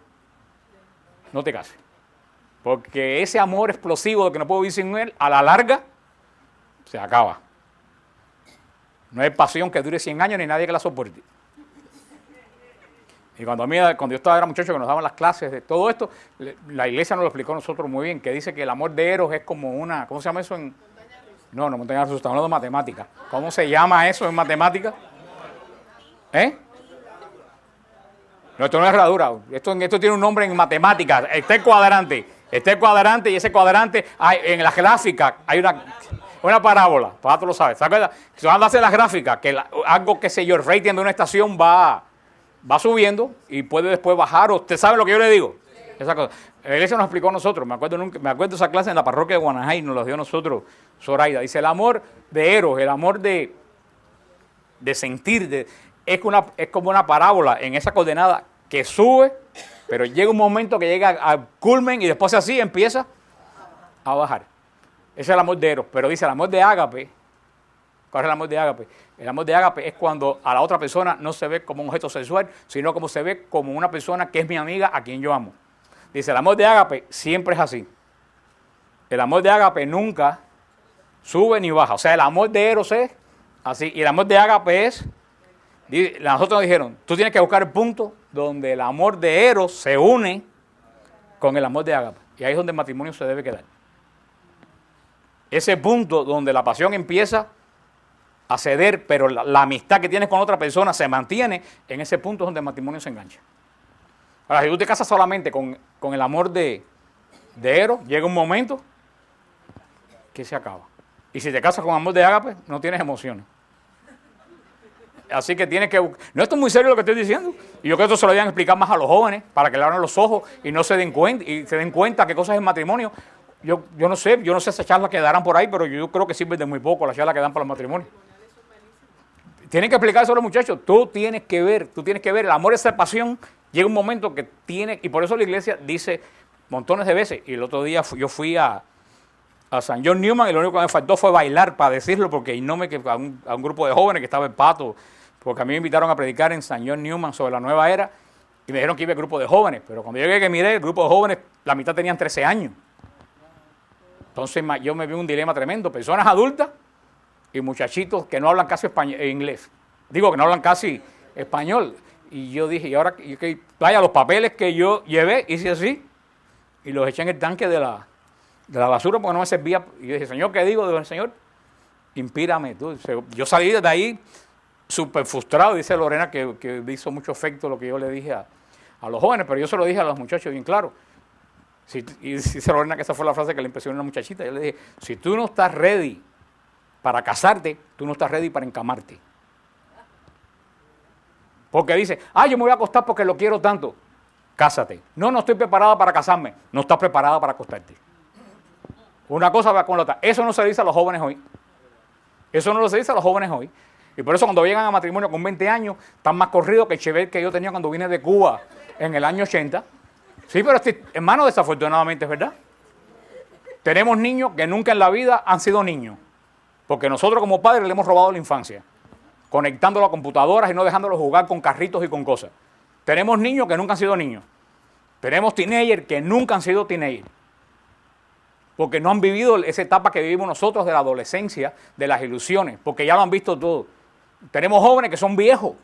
no te cases. Porque ese amor explosivo de que no puedo vivir sin él, a la larga, se acaba. No hay pasión que dure 100 años ni nadie que la soporte. Y cuando yo era muchacho que nos daban las clases de todo esto, la iglesia nos lo explicó a nosotros muy bien, que dice que el amor de Eros es como una, ¿cómo se llama eso en...? No, montaña rusa, estamos hablando de matemáticas. ¿Cómo se llama eso en matemáticas? No, esto no es herradura. Esto tiene un nombre en matemáticas. Está el cuadrante y ese cuadrante, en la gráfica hay una parábola. Para tú lo sabes. ¿Se acuerdan? Si van a hacer las gráficas, que algo, qué sé yo, el rating de una estación va subiendo y puede después bajar. ¿Usted sabe lo que yo le digo? Esa cosa. La iglesia nos explicó a nosotros, me acuerdo de esa clase en la parroquia de Guanajay, nos la dio a nosotros Zoraida. Dice, el amor de Eros, el amor de sentir, es como una parábola en esa coordenada que sube, pero llega un momento que llega al culmen y después así empieza a bajar. Ese es el amor de Eros, pero dice el amor de ágape. ¿Cuál es el amor de ágape? El amor de ágape es cuando a la otra persona no se ve como un objeto sexual, sino como se ve como una persona que es mi amiga, a quien yo amo. Dice, el amor de ágape siempre es así. El amor de ágape nunca sube ni baja. O sea, el amor de Eros es así. Y el amor de ágape es, nosotros nos dijeron, tú tienes que buscar el punto donde el amor de Eros se une con el amor de ágape. Y ahí es donde el matrimonio se debe quedar. Ese punto donde la pasión empieza a ceder, pero la amistad que tienes con otra persona se mantiene, en ese punto es donde el matrimonio se engancha. Ahora, si tú te casas solamente con el amor de Eros, llega un momento que se acaba. Y si te casas con amor de ágape, no tienes emociones. Así que tienes que... No, esto es muy serio lo que estoy diciendo. Y yo creo que esto se lo deben explicar más a los jóvenes, para que le abran los ojos y no se den cuenta qué cosas es el matrimonio. Yo no sé esas charlas que darán por ahí, pero yo creo que sirven de muy poco las charlas que dan para los matrimonios. Tienen que explicar eso a los muchachos. Tú tienes que ver, el amor es esa pasión. Llega un momento que tiene, y por eso la iglesia dice montones de veces, y el otro día yo fui a San John Newman y lo único que me faltó fue bailar para decirlo, porque a un grupo de jóvenes que estaba en Pato, porque a mí me invitaron a predicar en San John Newman sobre la nueva era, y me dijeron que iba el grupo de jóvenes, pero cuando yo llegué que miré, el grupo de jóvenes, la mitad tenían 13 años. Entonces yo me vi un dilema tremendo, personas adultas y muchachitos que no hablan casi inglés. Digo, que no hablan casi español. Y yo dije, y ahora, vaya, los papeles que yo llevé, hice así, y los eché en el tanque de la basura porque no me servía. Y yo dije, Señor, ¿qué digo? Digo, Señor, inspírame tú. Yo salí de ahí súper frustrado, dice Lorena, que hizo mucho efecto lo que yo le dije a los jóvenes, pero yo se lo dije a los muchachos bien claro. Y dice Lorena que esa fue la frase que le impresionó a una muchachita. Yo le dije, si tú no estás ready para casarte, tú no estás ready para encamarte. Porque dice, yo me voy a acostar porque lo quiero tanto. Cásate. No estoy preparada para casarme. No estás preparada para acostarte. Una cosa va con la otra. Eso no se dice a los jóvenes hoy. Eso no lo se dice a los jóvenes hoy. Y por eso cuando llegan a matrimonio con 20 años, están más corridos que el Chevette que yo tenía cuando vine de Cuba en el año 80. Sí, pero hermano, desafortunadamente es verdad. Tenemos niños que nunca en la vida han sido niños. Porque nosotros como padres le hemos robado la infancia, conectándolo a computadoras y no dejándolos jugar con carritos y con cosas. Tenemos niños que nunca han sido niños. Tenemos teenagers que nunca han sido teenagers. Porque no han vivido esa etapa que vivimos nosotros de la adolescencia, de las ilusiones, porque ya lo han visto todo. Tenemos jóvenes que son viejos,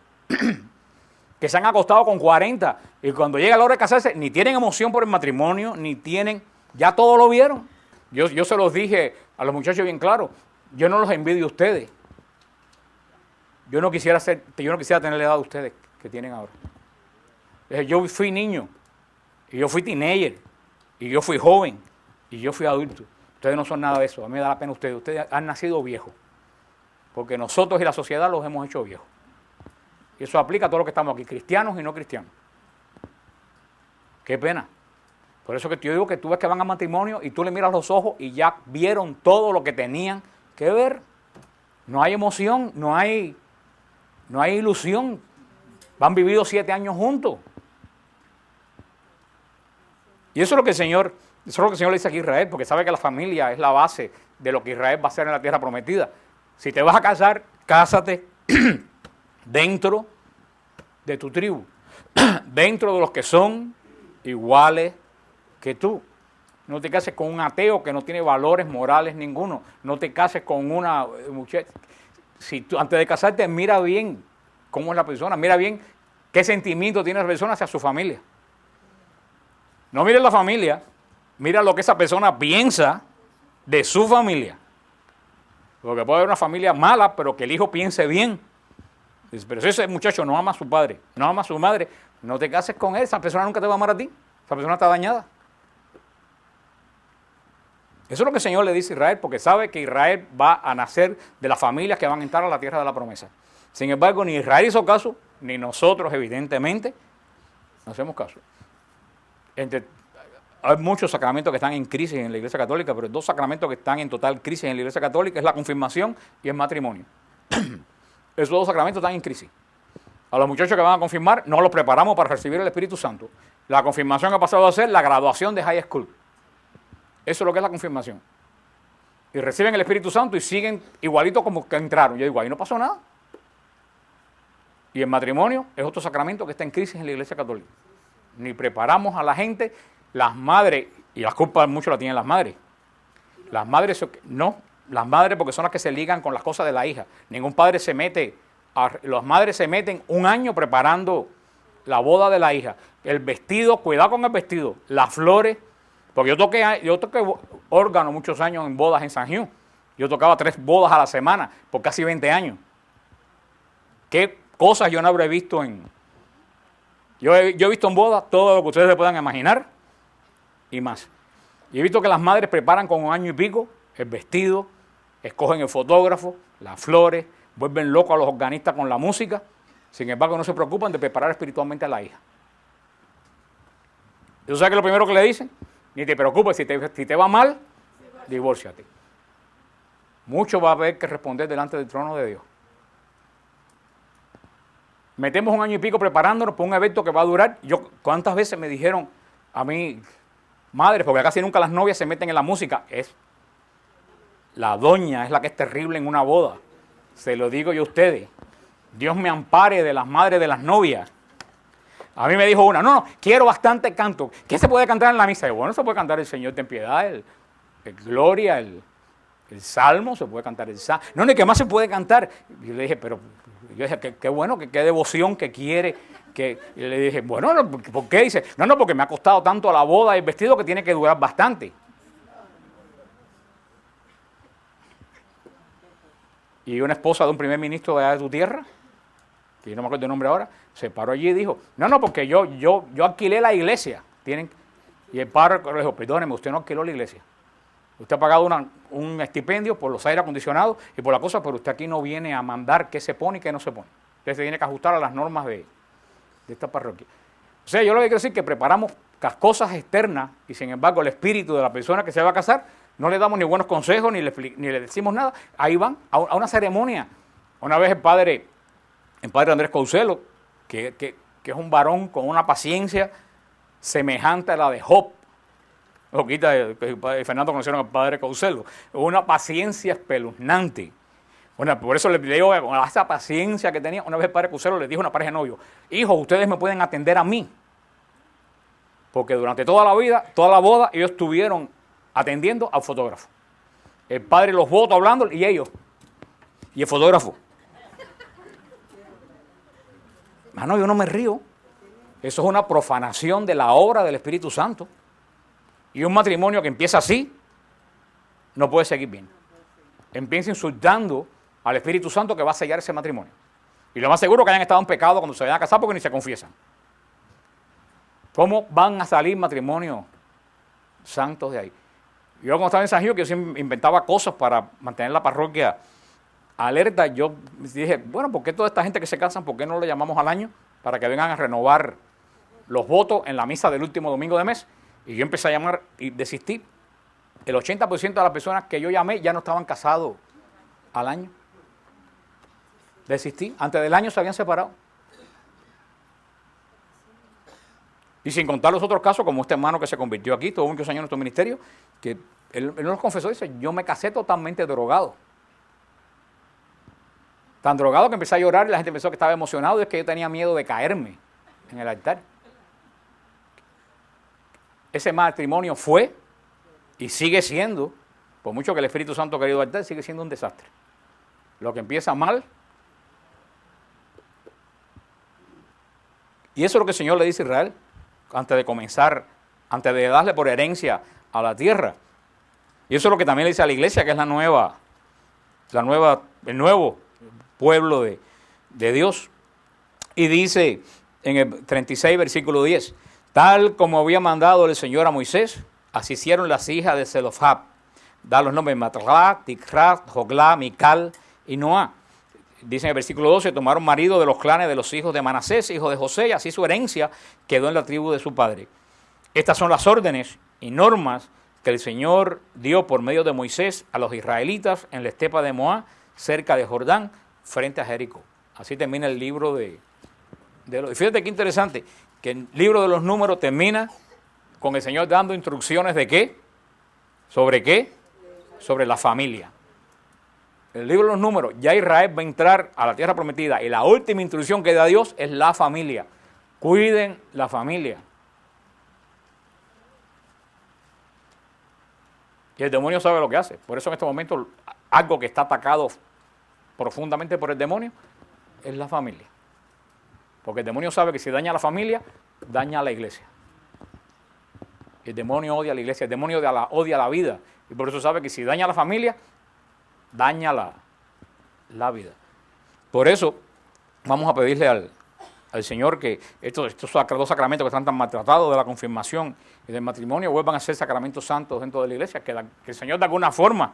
que se han acostado con 40 y cuando llega la hora de casarse ni tienen emoción por el matrimonio, ni tienen, ya todo lo vieron. Yo se los dije a los muchachos bien claro, yo no los envidio a ustedes. Yo no quisiera tener la edad de ustedes que tienen ahora. Yo fui niño, y yo fui teenager, y yo fui joven, y yo fui adulto. Ustedes no son nada de eso, a mí me da la pena ustedes han nacido viejos, porque nosotros y la sociedad los hemos hecho viejos. Y eso aplica a todos los que estamos aquí, cristianos y no cristianos. Qué pena. Por eso que yo digo que tú ves que van a matrimonio y tú le miras los ojos y ya vieron todo lo que tenían que ver. No hay emoción, no hay ilusión. Han vivido 7 años juntos. Y eso es lo que el Señor le dice aquí a Israel, porque sabe que la familia es la base de lo que Israel va a hacer en la tierra prometida. Si te vas a casar, cásate dentro de tu tribu, dentro de los que son iguales que tú. No te cases con un ateo que no tiene valores morales ninguno. No te cases con una muchacha. Si tú, antes de casarte, mira bien cómo es la persona, mira bien qué sentimiento tiene la persona hacia su familia. No mires la familia, mira lo que esa persona piensa de su familia. Porque puede haber una familia mala, pero que el hijo piense bien. Pero si ese muchacho no ama a su padre, no ama a su madre, no te cases con él, esa persona nunca te va a amar a ti, esa persona está dañada. Eso es lo que el Señor le dice a Israel, porque sabe que Israel va a nacer de las familias que van a entrar a la tierra de la promesa. Sin embargo, ni Israel hizo caso, ni nosotros, evidentemente, no hacemos caso. Hay muchos sacramentos que están en crisis en la Iglesia Católica, pero 2 sacramentos que están en total crisis en la Iglesia Católica es la confirmación y el matrimonio. Esos 2 sacramentos están en crisis. A los muchachos que van a confirmar, no los preparamos para recibir el Espíritu Santo. La confirmación ha pasado a ser la graduación de high school. Eso es lo que es la confirmación. Y reciben el Espíritu Santo y siguen igualito como que entraron. Yo digo, ahí no pasó nada. Y el matrimonio es otro sacramento que está en crisis en la Iglesia Católica. Ni preparamos a la gente, las madres, y la culpa mucho la tienen las madres. Las madres, no, las madres porque son las que se ligan con las cosas de la hija. Ningún padre se mete, las madres se meten 1 año preparando la boda de la hija. El vestido, cuidado con el vestido, las flores, porque yo toqué órgano muchos años en bodas en San Gil. Yo tocaba 3 bodas a la semana por casi 20 años. ¿Qué cosas yo no habré visto en... Yo he visto en bodas todo lo que ustedes se puedan imaginar y más. Y he visto que las madres preparan con 1 año y pico el vestido, escogen el fotógrafo, las flores, vuelven locos a los organistas con la música. Sin embargo, no se preocupan de preparar espiritualmente a la hija. ¿Y tú sabes qué es lo primero que le dicen? Ni te preocupes, si te va mal, divórciate. Mucho va a haber que responder delante del trono de Dios. Metemos 1 año y pico preparándonos para un evento que va a durar. ¿Cuántas veces me dijeron a mí, madres, porque casi nunca las novias se meten en la música? La doña es la que es terrible en una boda. Se lo digo yo a ustedes. Dios me ampare de las madres de las novias. A mí me dijo una, no, quiero bastante canto. ¿Qué se puede cantar en la misa? Y bueno, se puede cantar el Señor ten piedad, el Gloria, el Salmo, se puede cantar el Salmo. No, ni que más se puede cantar. Y yo le dije, pero... Yo dije, qué bueno, qué devoción que quiere. Y le dije, bueno, ¿por qué? Dice, no, porque me ha costado tanto la boda y el vestido que tiene que durar bastante. Y una esposa de un primer ministro de allá de tu tierra, que yo no me acuerdo el nombre ahora, se paró allí y dijo, no, porque yo alquilé la iglesia. Y el padre le dijo, perdóneme, usted no alquiló la iglesia. Usted ha pagado un estipendio por los aire acondicionados y por la cosa, pero usted aquí no viene a mandar qué se pone y qué no se pone. Usted se tiene que ajustar a las normas de esta parroquia. O sea, yo lo que quiero decir es que preparamos las cosas externas y sin embargo el espíritu de la persona que se va a casar, no le damos ni buenos consejos, ni le decimos nada. Ahí van a una ceremonia. Una vez el padre Andrés Couselo, que es un varón con una paciencia semejante a la de Job, Fernando conocieron al padre Couselo, una paciencia espeluznante. Bueno, por eso le digo, con esa paciencia que tenía, una vez el padre Couselo le dijo a una pareja de novios, hijos, ustedes me pueden atender a mí, porque durante toda la vida, toda la boda, ellos estuvieron atendiendo al fotógrafo. El padre los votó hablando y ellos, y el fotógrafo. Mano, yo no me río. Eso es una profanación de la obra del Espíritu Santo. Y un matrimonio que empieza así, no puede seguir bien. Empieza insultando al Espíritu Santo que va a sellar ese matrimonio. Y lo más seguro que hayan estado en pecado cuando se vayan a casar porque ni se confiesan. ¿Cómo van a salir matrimonios santos de ahí? Yo cuando estaba en San Gil, que yo siempre inventaba cosas para mantener la parroquia alerta, yo dije, bueno, ¿por qué toda esta gente que se casan, por qué no le llamamos al año para que vengan a renovar los votos en la misa del último domingo de mes? Y yo empecé a llamar y desistí. El 80% de las personas que yo llamé ya no estaban casados al año. Desistí. Antes del año se habían separado. Y sin contar los otros casos, como este hermano que se convirtió aquí, tuvo muchos años en nuestro ministerio, que él nos confesó, dice, yo me casé totalmente drogado. Tan drogado que empecé a llorar y la gente pensó que estaba emocionado, y es que yo tenía miedo de caerme en el altar. Ese matrimonio fue y sigue siendo, por mucho que el Espíritu Santo ha querido altar, sigue siendo un desastre. Lo que empieza mal. Y eso es lo que el Señor le dice a Israel antes de comenzar, antes de darle por herencia a la tierra. Y eso es lo que también le dice a la iglesia, que es el nuevo pueblo de Dios. Y dice en el 36, versículo 10, tal como había mandado el Señor a Moisés, así hicieron las hijas de Zelofhad. Da los nombres Matlá, Ticrat, Joglá, Mical y Noá. Dice en el versículo 12, tomaron marido de los clanes de los hijos de Manasés, hijo de José, y así su herencia quedó en la tribu de su padre. Estas son las órdenes y normas que el Señor dio por medio de Moisés a los israelitas en la estepa de Moab, cerca de Jordán, frente a Jericó. Así termina el libro de los... Fíjate qué interesante, que el libro de los números termina con el Señor dando instrucciones de ¿qué? ¿Sobre qué? Sobre la familia. El libro de los números, ya Israel va a entrar a la tierra prometida y la última instrucción que da Dios es la familia. Cuiden la familia. Y el demonio sabe lo que hace. Por eso en este momento algo que está atacado profundamente por el demonio es la familia. Porque el demonio sabe que si daña a la familia, daña a la iglesia. El demonio odia a la iglesia, el demonio odia la vida. Y por eso sabe que si daña a la familia, daña la vida. Por eso vamos a pedirle al Señor que estos dos sacramentos que están tan maltratados, de la confirmación y del matrimonio, vuelvan a ser sacramentos santos dentro de la iglesia, que el Señor de alguna forma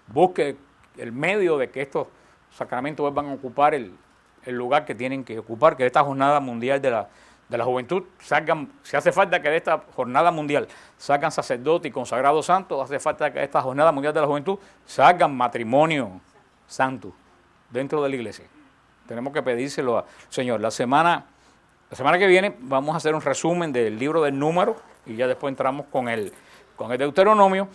busque el medio de que estos sacramentos vuelvan a ocupar el lugar que tienen que ocupar, que esta jornada mundial de la juventud salgan, si hace falta que de esta jornada mundial salgan sacerdotes y consagrados santos, hace falta que de esta jornada mundial de la juventud salgan matrimonio santo dentro de la iglesia. Tenemos que pedírselo al Señor. La semana que viene vamos a hacer un resumen del libro del Número y ya después entramos con el Deuteronomio.